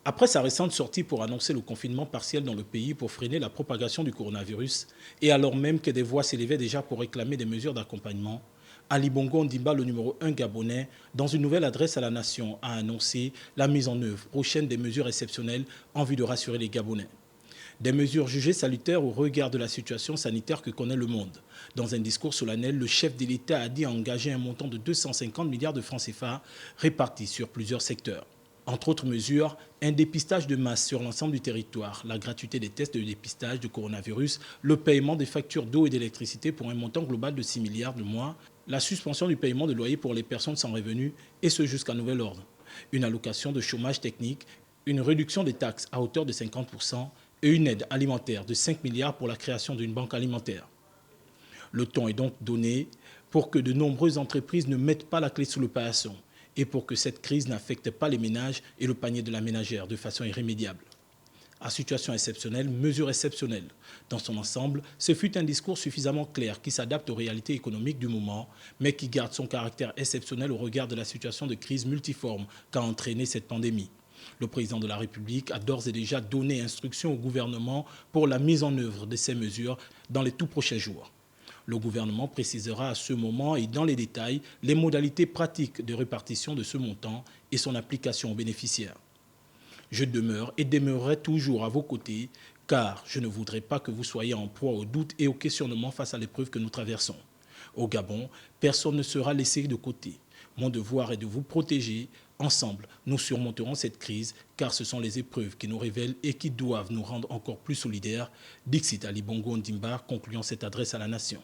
Après sa récente sortie pour annoncer le confinement partiel dans le pays pour freiner la propagation du coronavirus, et alors même que des voix s'élevaient déjà pour réclamer des mesures d'accompagnement, Ali Bongo Ondimba, le numéro 1 gabonais, dans une nouvelle adresse à la nation, a annoncé la mise en œuvre prochaine des mesures exceptionnelles en vue de rassurer les Gabonais. Des mesures jugées salutaires au regard de la situation sanitaire que connaît le monde. Dans un discours solennel, le chef de l'État a dit engager un montant de 250 milliards de francs CFA répartis sur plusieurs secteurs. Entre autres mesures, un dépistage de masse sur l'ensemble du territoire, la gratuité des tests de dépistage de coronavirus, le paiement des factures d'eau et d'électricité pour un montant global de 6 milliards de mois, la suspension du paiement de loyer pour les personnes sans revenus, et ce jusqu'à nouvel ordre. Une allocation de chômage technique, une réduction des taxes à hauteur de 50% et une aide alimentaire de 5 milliards pour la création d'une banque alimentaire. Le temps est donc donné pour que de nombreuses entreprises ne mettent pas la clé sous le paillasson et pour que cette crise n'affecte pas les ménages et le panier de la ménagère de façon irrémédiable. À situation exceptionnelle, mesure exceptionnelle. Dans son ensemble, ce fut un discours suffisamment clair qui s'adapte aux réalités économiques du moment, mais qui garde son caractère exceptionnel au regard de la situation de crise multiforme qu'a entraîné cette pandémie. Le président de la République a d'ores et déjà donné instruction au gouvernement pour la mise en œuvre de ces mesures dans les tout prochains jours. Le gouvernement précisera à ce moment et dans les détails les modalités pratiques de répartition de ce montant et son application aux bénéficiaires. Je demeure et demeurerai toujours à vos côtés car je ne voudrais pas que vous soyez en proie aux doutes et aux questionnements face à l'épreuve que nous traversons. Au Gabon, personne ne sera laissé de côté. Mon devoir est de vous protéger. Ensemble, nous surmonterons cette crise car ce sont les épreuves qui nous révèlent et qui doivent nous rendre encore plus solidaires. Dixit Ali Bongo Ondimba, concluant cette adresse à la nation.